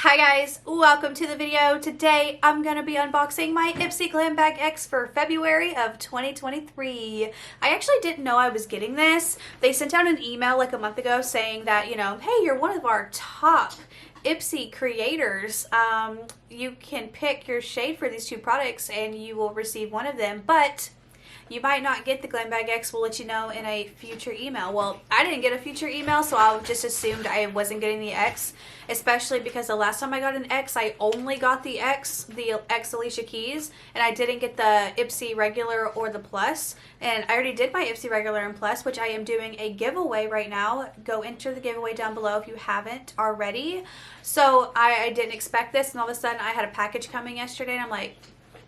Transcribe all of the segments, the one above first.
Hi guys, welcome to the video. Today I'm going to be unboxing my Ipsy Glam Bag X for February of 2023. I actually didn't know I was getting this. They sent out an email like a month ago saying that, hey, you're one of our top Ipsy creators. You can pick your shade for these two products and you will receive one of them, but you might not get the Glam Bag X. We'll let you know in a future email. Well, I didn't get a future email, so I just assumed I wasn't getting the X, especially because the last time I got an X, I only got the X Alicia Keys, and I didn't get the Ipsy regular or the plus. And I already did my Ipsy regular and plus, which I am doing a giveaway right now. Go enter the giveaway down below if you haven't already. So I didn't expect this, and all of a sudden I had a package coming yesterday, and I'm like,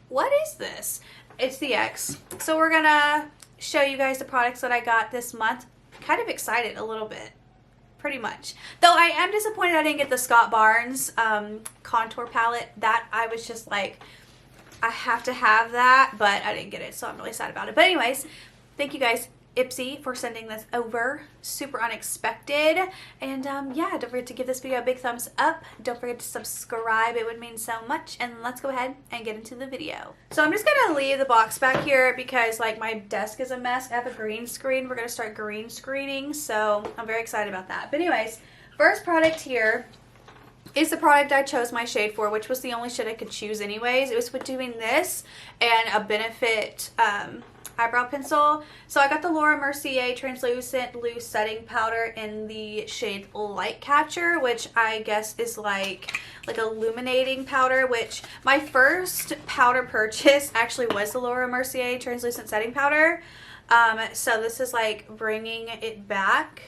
what is this? It's the X. So we're gonna show you guys the products that I got this month. Kind of excited a little bit, pretty much. Though I am disappointed I didn't get the Scott Barnes contour palette. That I was just like, I have to have that, but I didn't get it, so I'm really sad about it. But anyways, thank you guys, Ipsy, for sending this over. Super unexpected. And yeah, don't forget to give this video a big thumbs up. Don't forget to subscribe. It would mean so much. And let's go ahead and get into the video. So I'm just gonna leave the box back here because like my desk is a mess. I have a green screen. We're gonna start green screening, so I'm very excited about that. But anyways, first product here is the product I chose my shade for, which was the only shade I could choose anyways. It was between this and a Benefit eyebrow pencil. So I got the Laura Mercier translucent loose setting powder in the shade Light Catcher, which I guess is like illuminating powder, which my first powder purchase actually was the Laura Mercier translucent setting powder. So this is like bringing it back.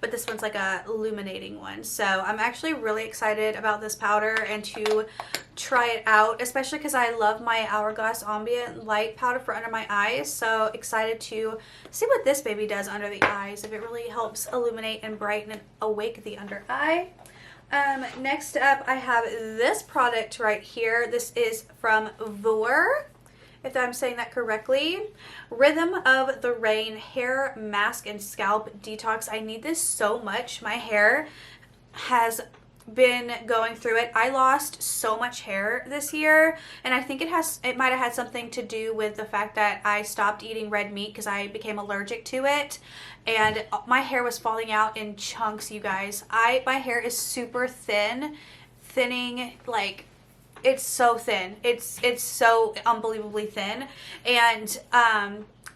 But this one's like a illuminating one. So I'm actually really excited about this powder and to try it out, especially because I love my Hourglass Ambient Light powder for under my eyes. So excited to see what this baby does under the eyes, if it really helps illuminate and brighten and awake the under eye. Next up, I have this product right here. This is from Vour, if I'm saying that correctly. Rhythm of the Rain Hair Mask and Scalp Detox. I need this so much. My hair has been going through it. I lost so much hair this year, and I think it might have had something to do with the fact that I stopped eating red meat because I became allergic to it, and my hair was falling out in chunks, you guys. My hair is super thinning, like it's so thin. It's so unbelievably thin. And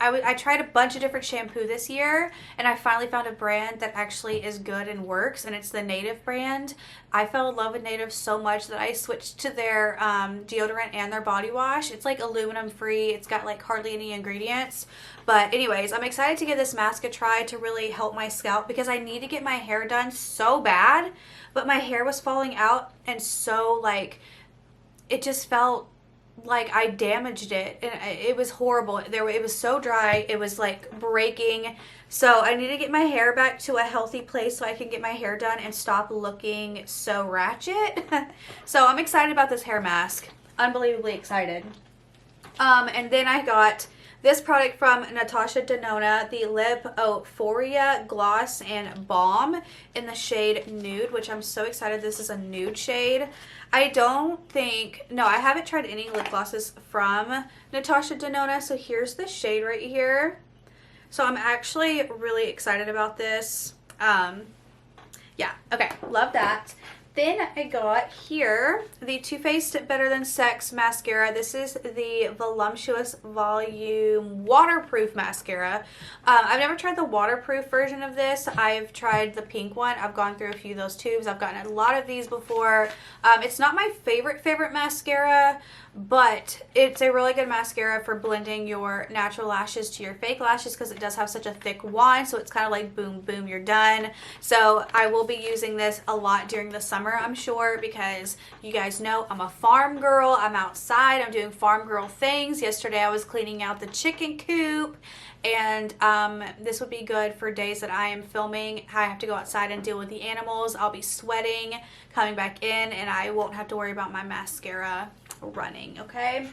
I tried a bunch of different shampoo this year, and I finally found a brand that actually is good and works, and it's the Native brand. I fell in love with Native so much that I switched to their deodorant and their body wash. It's like aluminum free. It's got like hardly any ingredients. But anyways, I'm excited to give this mask a try to really help my scalp because I need to get my hair done so bad, but my hair was falling out, and so like it just felt like I damaged it, and it was horrible. It was so dry, it was like breaking. So I need to get my hair back to a healthy place so I can get my hair done and stop looking so ratchet. So I'm excited about this hair mask, unbelievably excited. And then I got this product from Natasha Denona, the Lip Euphoria Gloss and Balm in the shade Nude, which I'm so excited. This is a nude shade. I haven't tried any lip glosses from Natasha Denona, so here's the shade right here. So I'm actually really excited about this. Yeah, okay, love that. Then I got here the Too Faced Better Than Sex mascara. This is the Voluptuous Volume Waterproof Mascara. I've never tried the waterproof version of this. I've tried the pink one. I've gone through a few of those tubes. I've gotten a lot of these before. It's not my favorite mascara, but it's a really good mascara for blending your natural lashes to your fake lashes because it does have such a thick wand, so it's kind of like boom, boom, you're done. So I will be using this a lot during the summer, I'm sure, because you guys know I'm a farm girl. I'm outside. I'm doing farm girl things. Yesterday I was cleaning out the chicken coop, and this would be good for days that I am filming. I have to go outside and deal with the animals. I'll be sweating, coming back in, and I won't have to worry about my mascara running. Okay,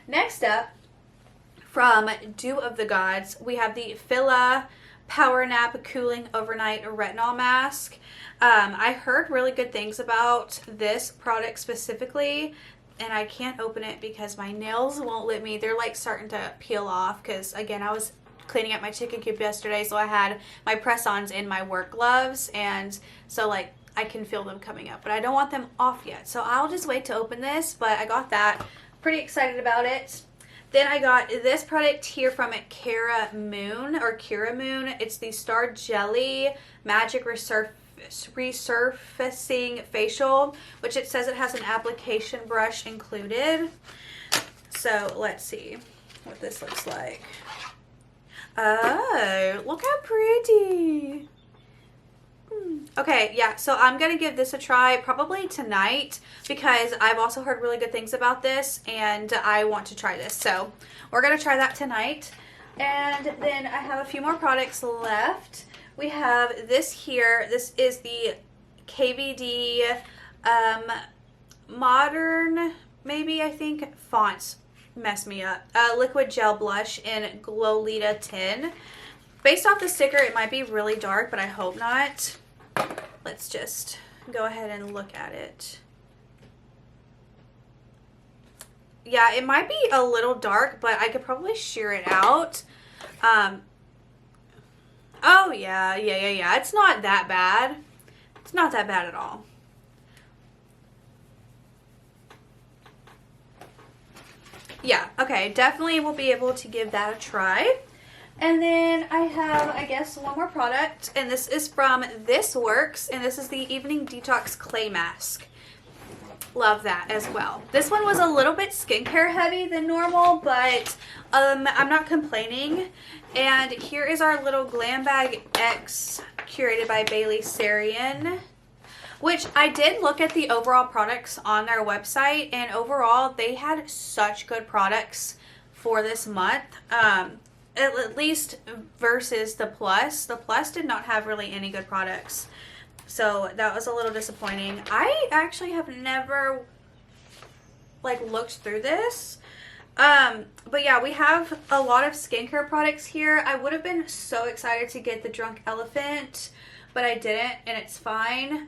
next up, from Dew of the Gods, we have the Fila Power Nap Cooling Overnight Retinol Mask. I heard really good things about this product specifically, and I can't open it because my nails won't let me. They're like starting to peel off because, again, I was cleaning up my chicken coop yesterday, so I had my press-ons in my work gloves, and so like I can feel them coming up, but I don't want them off yet, so I'll just wait to open this. But I got that. Pretty excited about it. Then I got this product here from Kara Moon. It's the Star Jelly Magic Resurfacing Facial, which it says it has an application brush included. So let's see what this looks like. Oh, look how pretty. Okay, yeah, so I'm gonna give this a try probably tonight because I've also heard really good things about this and I want to try this. So we're gonna try that tonight. And then I have a few more products left. We have this here. This is the KVD Modern, maybe, I think, fonts mess me up. Liquid Gel Blush in Glowlita 10. Based off the sticker, it might be really dark, but I hope not. Let's just go ahead and look at it. Yeah, it might be a little dark, but I could probably sheer it out. Oh, yeah. It's not that bad. It's not that bad at all. Yeah, okay, definitely will be able to give that a try. And then I have, I guess, one more product, and this is from This Works, and this is the Evening Detox Clay Mask. Love that as well. This one was a little bit skincare heavy than normal, but I'm not complaining. And here is our little Glam Bag X curated by Bailey Sarian, which I did look at the overall products on their website, and overall they had such good products for this month. At least versus the Plus. The Plus did not have really any good products. So that was a little disappointing. I actually have never like looked through this. But yeah, we have a lot of skincare products here. I would have been so excited to get the Drunk Elephant, but I didn't, and it's fine.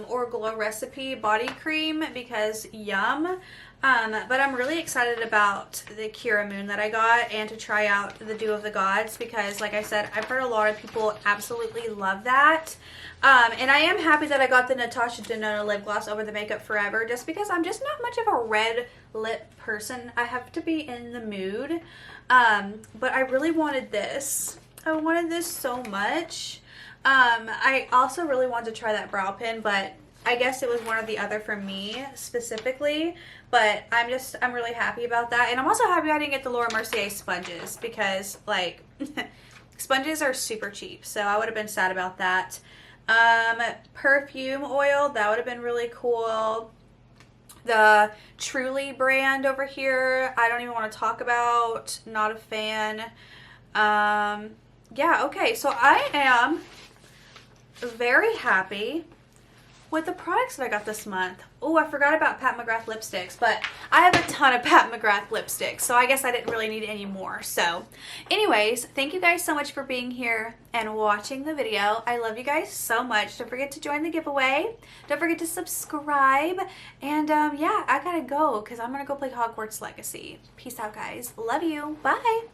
Or Glow Recipe body cream because yum. But I'm really excited about the Kara Moon that I got and to try out the Dew of the Gods because, like I said, I've heard a lot of people absolutely love that. And I am happy that I got the Natasha Denona lip gloss over the Makeup Forever just because I'm just not much of a red lip person. I have to be in the mood. But I really wanted this. I wanted this so much. I also really wanted to try that brow pen, but I guess it was one or the other for me specifically, but I'm really happy about that. And I'm also happy I didn't get the Laura Mercier sponges because, like, sponges are super cheap, so I would have been sad about that. Perfume oil, that would have been really cool. The Truly brand over here, I don't even want to talk about. Not a fan. Yeah, okay, so I am very happy with the products that I got this month. Oh, I forgot about Pat McGrath lipsticks, but I have a ton of Pat McGrath lipsticks, so I guess I didn't really need any more. So anyways, thank you guys so much for being here and watching the video. I love you guys so much. Don't forget to join the giveaway. Don't forget to subscribe. And yeah, I gotta go because I'm gonna go play Hogwarts Legacy. Peace out, guys. Love you. Bye.